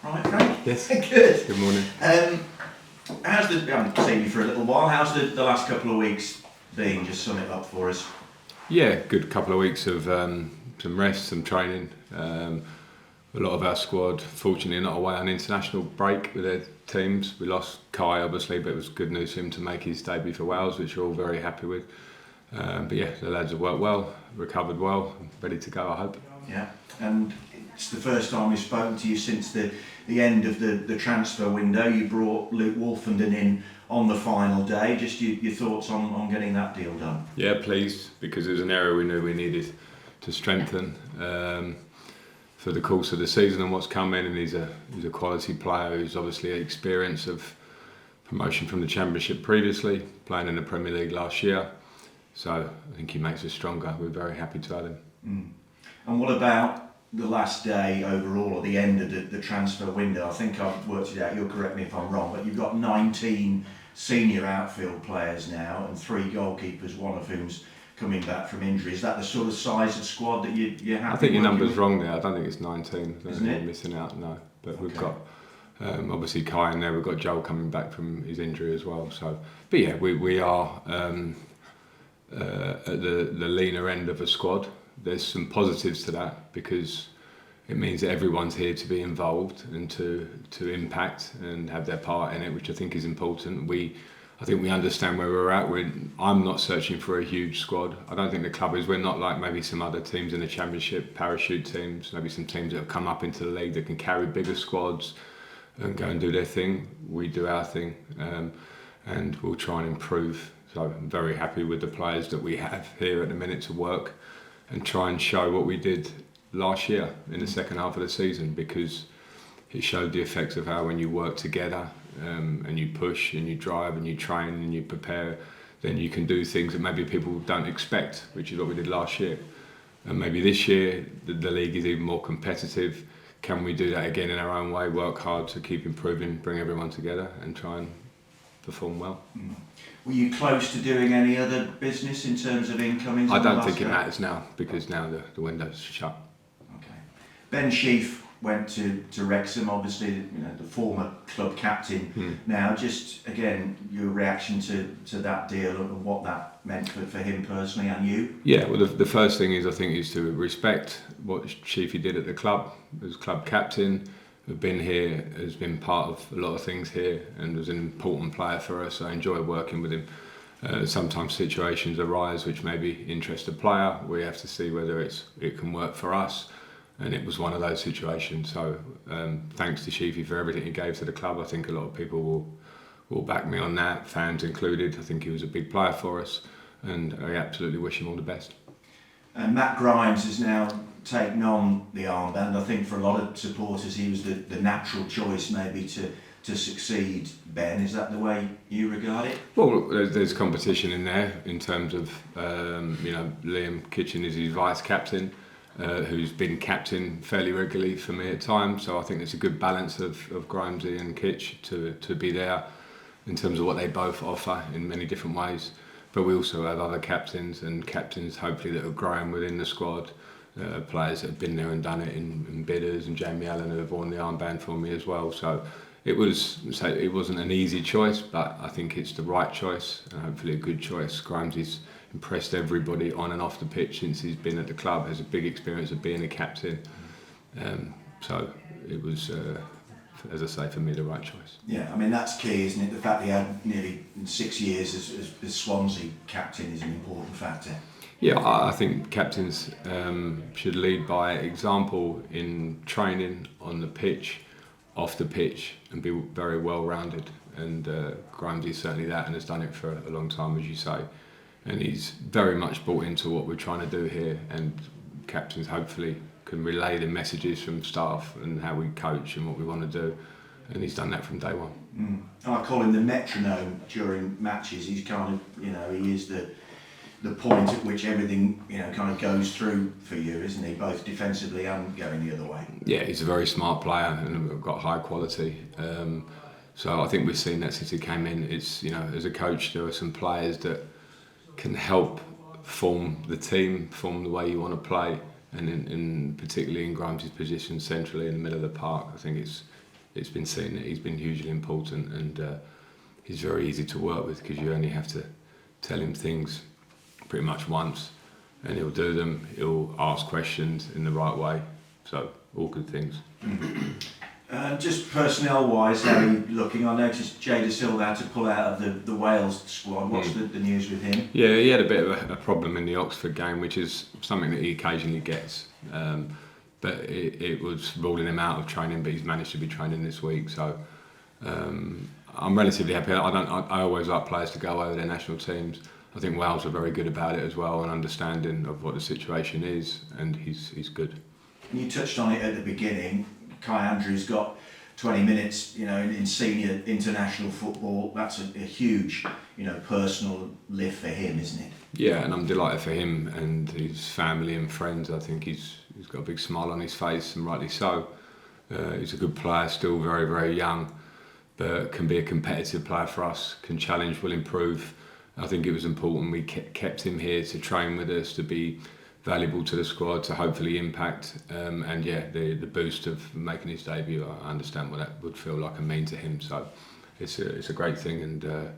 Right, Frank? Yes. Good. Good morning. I haven't seen you for a little while. How's the last couple of weeks been? Just sum it up for us. Yeah, good couple of weeks of some rest, some training. A lot of our squad, fortunately, not away on international break with their teams. We lost Kai, obviously, but it was good news for him to make his debut for Wales, which we're all very happy with. But yeah, the lads have worked well, recovered well, ready to go, I hope. Yeah, and it's the first time we've spoken to you since the end of the transfer window. You brought Luke Wolfenden in on the final day. Just your thoughts on getting that deal done? Yeah, pleased, because it was an area we knew we needed to strengthen for the course of the season and what's coming. And he's a quality player who's obviously experience of promotion from the Championship previously, playing in the Premier League last year. So I think he makes us stronger. We're very happy to have him. And what about the last day overall, or the end of the transfer window? I think I've worked it out, you'll correct me if I'm wrong, but you've got 19 senior outfield players now and 3 goalkeepers, one of whom's coming back from injury. Is that the sort of size of squad that you're happy with? I think your number's wrong there. I don't think it's 19. Isn't it? You're missing out, no. But Okay. we've got obviously Kai in there. We've got Joel coming back from his injury as well. So, but yeah, we are at the leaner end of a squad. There's some positives to that because it means that everyone's here to be involved and to impact and have their part in it, which I think is important. I think we understand where we're at. I'm not searching for a huge squad. I don't think the club is. We're not like maybe some other teams in the Championship, parachute teams, maybe some teams that have come up into the league that can carry bigger squads and go and do their thing. We do our thing, and we'll try and improve. So I'm very happy with the players that we have here at the minute to work and try and show what we did last year in the second half of the season, because it showed the effects of how when you work together and you push and you drive and you train and you prepare, then you can do things that maybe people don't expect, which is what we did last year. And maybe this year the league is even more competitive. Can we do that again in our own way, work hard to keep improving, bring everyone together and try and perform well? Were you close to doing any other business in terms of incomings? I don't think it matters now, because now the window's shut. Okay. Ben Sheaf went to Wrexham, obviously, the former club captain. Now, just again, your reaction to that deal and what that meant for him personally and you? Yeah, well, the first thing is, I think, is to respect what Sheafy did at the club as club captain. Has been here, has been part of a lot of things here, and was an important player for us. I enjoy working with him. Sometimes situations arise which maybe interest a player. We have to see whether it can work for us, and it was one of those situations. So thanks to Sheafy for everything he gave to the club. I think a lot of people will back me on that, fans included. I think he was a big player for us, and I absolutely wish him all the best. And Matt Grimes has now taken on the armband. I think for a lot of supporters he was the natural choice maybe to succeed Ben. Is that the way you regard it? Well, there's competition in there in terms of Liam Kitchen is his vice captain, who's been captain fairly regularly for me at times. So I think it's a good balance of Grimesy and Kitch to be there in terms of what they both offer in many different ways. But we also have other captains and captains hopefully that are growing within the squad. Players that have been there and done it in Bidders and Jamie Allen, who have worn the armband for me as well. So it wasn't an easy choice, but I think it's the right choice and hopefully a good choice. Grimesy's impressed everybody on and off the pitch since he's been at the club. Has a big experience of being a captain. So it was, as I say, for me the right choice. Yeah, I mean that's key, isn't it? The fact that he had nearly 6 years as Swansea captain is an important factor. Yeah, I think captains should lead by example in training, on the pitch, off the pitch, and be very well-rounded. And Grimes is certainly that, and has done it for a long time, as you say. And he's very much bought into what we're trying to do here. And captains hopefully can relay the messages from staff and how we coach and what we want to do. And he's done that from day one. I call him the metronome during matches. He's kind of, he is the point at which everything kind of goes through for you, isn't he? Both defensively and going the other way. Yeah, he's a very smart player and got high quality. So I think we've seen that since he came in. It's as a coach, there are some players that can help form the team, form the way you want to play, and particularly in Grimes' position centrally in the middle of the park. I think it's been seen that he's been hugely important, and he's very easy to work with because you only have to tell him things pretty much once and he'll do them. He'll ask questions in the right way, so all good things. Just personnel-wise, how are you looking? I noticed Jay De Silva had to pull out of the Wales squad. What's the news with him? Yeah, he had a bit of a problem in the Oxford game, which is something that he occasionally gets. But it was ruling him out of training, but he's managed to be training this week. So I'm relatively happy. I always like players to go over their national teams. I think Wales are very good about it as well, and understanding of what the situation is, and he's good. And you touched on it at the beginning. Kai Andrews got 20 minutes, in senior international football. That's a huge, personal lift for him, isn't it? Yeah, and I'm delighted for him and his family and friends. I think he's got a big smile on his face, and rightly so. He's a good player, still very, very young, but can be a competitive player for us, can challenge, will improve. I think it was important we kept him here to train with us, to be valuable to the squad, to hopefully impact, and the boost of making his debut, I understand what that would feel like and mean to him. So it's a great thing, and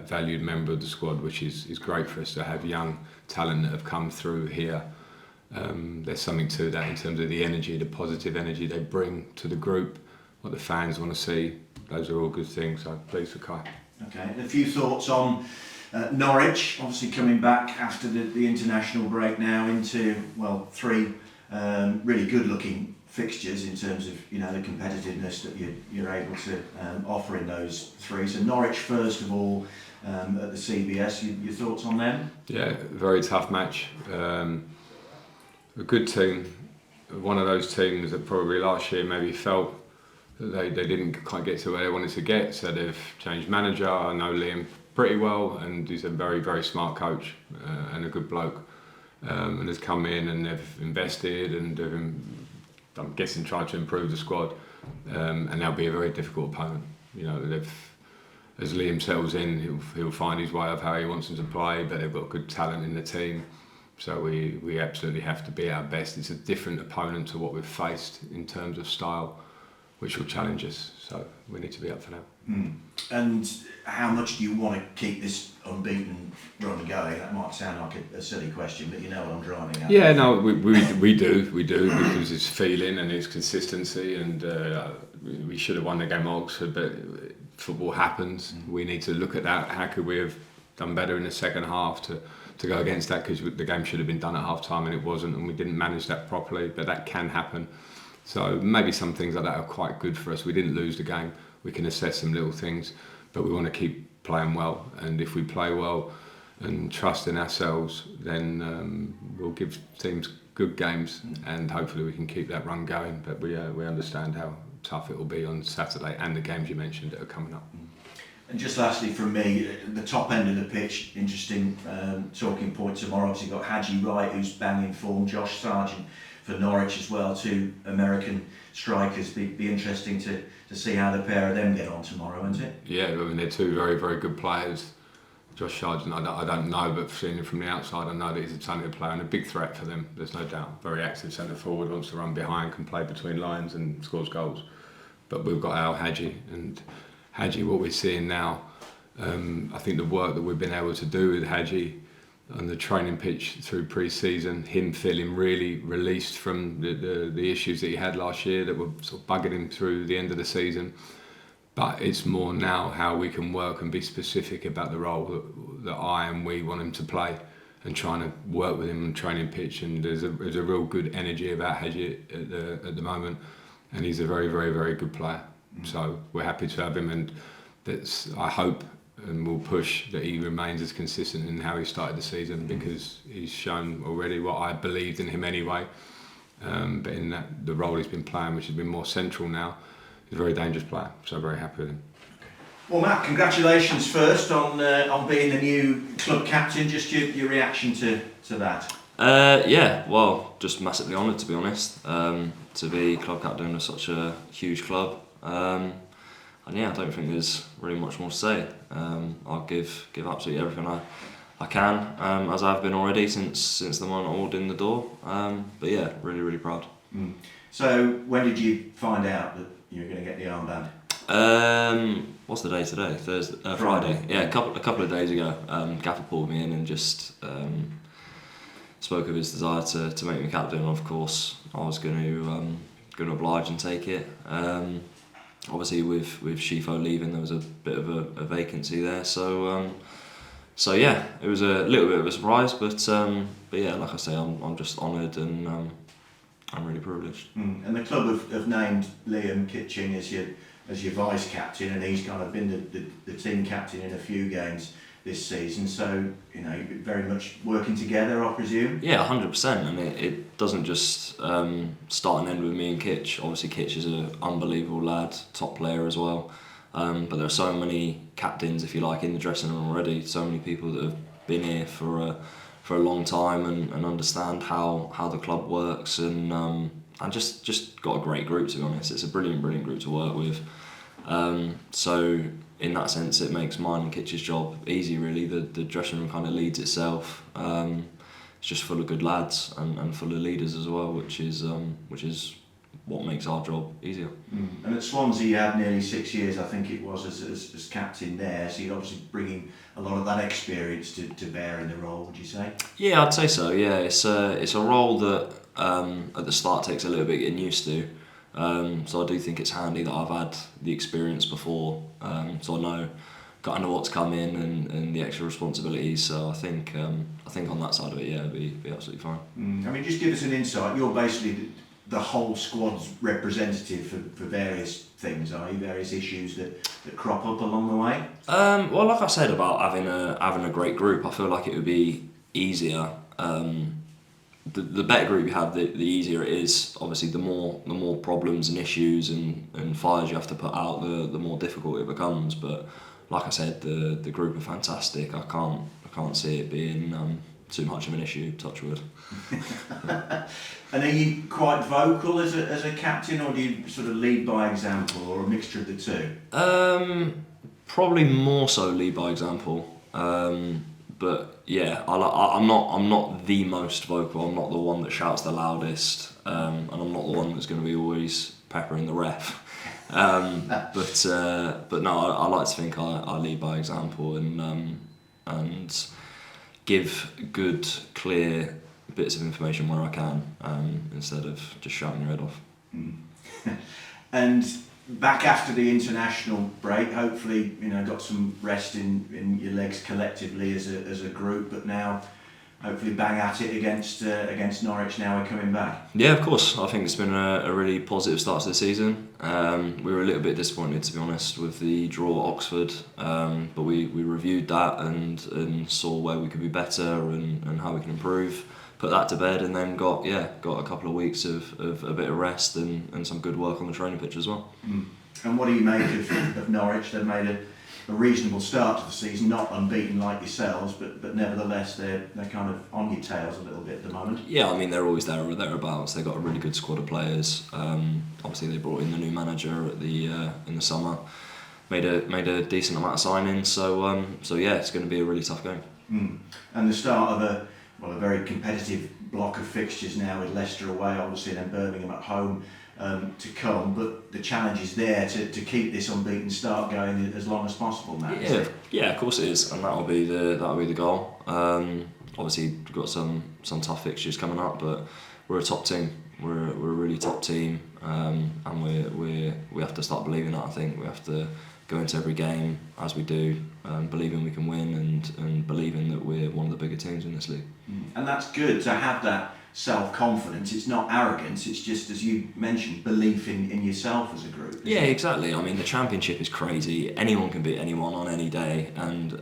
valued member of the squad, which is great for us to have young talent that have come through here. There's something to that in terms of the energy, the positive energy they bring to the group, what the fans want to see. Those are all good things. So pleased for Kai. Okay, and a few thoughts on Norwich, obviously coming back after the international break now into, three really good-looking fixtures in terms of, the competitiveness that you're able to offer in those three. So Norwich, first of all, at the CBS, your thoughts on them? Yeah, very tough match. A good team. One of those teams that probably last year maybe felt that they didn't quite get to where they wanted to get, so they've changed manager. I know Liam pretty well, and he's a very, very smart coach and a good bloke, and has come in and they've invested and I'm guessing tried to improve the squad, and they'll be a very difficult opponent. As Liam settles in, he'll find his way of how he wants them to play, but they've got good talent in the team, so we absolutely have to be our best. It's a different opponent to what we've faced in terms of style, which will challenge us, so we need to be up for that. And how much do you want to keep this unbeaten run going? That might sound like a silly question, but you know what I'm driving at. Yeah, no, we do because it's feeling and it's consistency, and we should have won the game at Oxford, but football happens. We need to look at that. How could we have done better in the second half to go against that, because the game should have been done at half time and it wasn't, and we didn't manage that properly, but that can happen. So maybe some things like that are quite good for us. We didn't lose the game. We can assess some little things, but we want to keep playing well. And if we play well and trust in ourselves, then we'll give teams good games, and hopefully we can keep that run going. But we understand how tough it will be on Saturday and the games you mentioned that are coming up. And just lastly from me, the top end of the pitch, interesting talking point tomorrow. Obviously you've got Haji Wright, who's banging form, Josh Sargent for Norwich as well, two American strikers. Be interesting to see how the pair of them get on tomorrow, isn't it? Yeah, I mean, they're two very, very good players. Josh Sargent, I don't know, but seeing him from the outside, I know that he's a talented player and a big threat for them, there's no doubt. Very active centre forward, wants to run behind, can play between lines and scores goals. But we've got our Haji, and Haji, what we're seeing now, I think the work that we've been able to do with Haji on the training pitch through pre-season, him feeling really released from the issues that he had last year that were sort of bugging him through the end of the season. But it's more now how we can work and be specific about the role that I and we want him to play, and trying to work with him on training pitch. And there's a real good energy about Haji at the moment, and he's a very, very, very good player. So we're happy to have him, and I hope and we'll push that he remains as consistent in how he started the season, because he's shown already what I believed in him anyway. But in the role he's been playing, which has been more central now, he's a very dangerous player. So very happy with him. Well, Matt, congratulations first on being the new club captain. Just your reaction to that. Just massively honoured, to be honest, to be club captain of such a huge club. And I don't think there's really much more to say. I'll give absolutely everything I can, as I've been already since the moment I walked in the door. Really, really proud. So when did you find out that you were going to get the armband? What's the day today? Thursday, Friday. Yeah, a couple of days ago. Gaffer pulled me in and just spoke of his desire to make me captain. And of course, I was going to oblige and take it. Obviously, with Shifo leaving, there was a bit of a vacancy there. So yeah, it was a little bit of a surprise, but yeah, like I say, I'm just honoured and I'm really privileged. And the club have named Liam Kitching as your vice captain, and he's kind of been the team captain in a few games this season. So you're very much working together, I presume. Yeah, 100%, and it doesn't just start and end with me and Kitch. Obviously, Kitch is an unbelievable lad, top player as well. But there are so many captains, if you like, in the dressing room already. So many people that have been here for a long time and understand how the club works, and just got a great group, to be honest. It's a brilliant group to work with. So in that sense, it makes mine and Kitch's job easy, really. The dressing room kind of leads itself. It's just full of good lads and full of leaders as well, which is what makes our job easier. And at Swansea, you had nearly 6 years, I think it was, as captain there. So you're obviously bringing a lot of that experience to bear in the role. Would you say? Yeah, I'd say so. Yeah, it's a role that at the start takes a little bit getting used to. So I do think it's handy that I've had the experience before, so I know kind of what's come in and the extra responsibilities. So I think on that side of it, yeah, it'd be absolutely fine. I mean, just give us an insight. You're basically the whole squad's representative for various things, are you? Various issues that crop up along the way? Well, like I said about having a great group, I feel like it would be easier. The better group you have, the easier it is. Obviously, the more problems and issues and fires you have to put out, the more difficult it becomes. But like I said, the group are fantastic. I can't see it being too much of an issue. Touch wood. And are you quite vocal as a captain, or do you sort of lead by example, or a mixture of the two? Probably more so lead by example. But yeah, I'm not the most vocal. I'm not the one that shouts the loudest, and I'm not the one that's going to be always peppering the ref. But no, I like to think I lead by example and give good, clear bits of information where I can, instead of just shouting your head off. And back after the international break, hopefully got some rest in your legs collectively as a group, but now hopefully bang at it against Norwich. Now we're coming back. Yeah, of course. I think it's been a really positive start to the season. We were a little bit disappointed, to be honest, with the draw at Oxford, but we reviewed that and saw where we could be better and how we can improve. Put that to bed, and then got a couple of weeks of a bit of rest and some good work on the training pitch as well. And what do you make of Norwich? They've made a reasonable start to the season, not unbeaten like yourselves, but nevertheless they're kind of on your tails a little bit at the moment. Yeah, I mean they're always there or thereabouts. They've got a really good squad of players. Obviously they brought in the new manager at in the summer, made a decent amount of signings. So yeah, it's going to be a really tough game. And the start of a very competitive block of fixtures now, with Leicester away, obviously, and then Birmingham at home to come. But the challenge is there to keep this unbeaten start going as long as possible, Matt. Yeah, of course it is, and that'll be the goal. Obviously, we've got some tough fixtures coming up, but we're a top team. We're a really top team, and we have to start believing that. I think we have to go into every game as we do, believing we can win and believing that we're one of the bigger teams in this league. And that's good to have that self-confidence. It's not arrogance, it's just, as you mentioned, belief in yourself as a group. Yeah, exactly. I mean, the Championship is crazy. Anyone can beat anyone on any day, and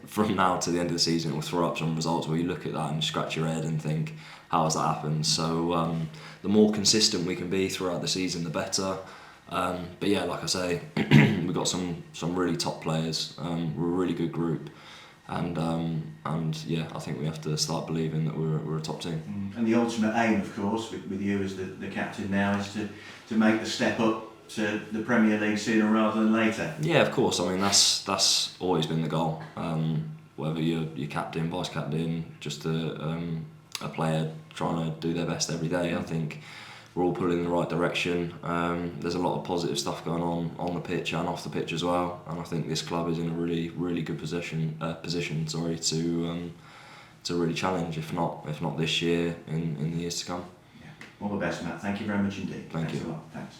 from now to the end of the season it will throw up some results where you look at that and scratch your head and think, how has that happened? So the more consistent we can be throughout the season, the better. But yeah, like I say, we've got some really top players. We're a really good group, and yeah, I think we have to start believing that we're a top team. And the ultimate aim, of course, with you as the captain now, is to make the step up to the Premier League sooner rather than later. Yeah, of course. I mean, that's always been the goal. Whether you're captain, vice captain, just a player trying to do their best every day. I think we're all pulling in the right direction. There's a lot of positive stuff going on the pitch and off the pitch as well, and I think this club is in a really, really good position to really challenge, if not this year, in the years to come. Yeah. All the best, Matt. Thank you very much indeed. Thank Thanks you. a lot. Thanks.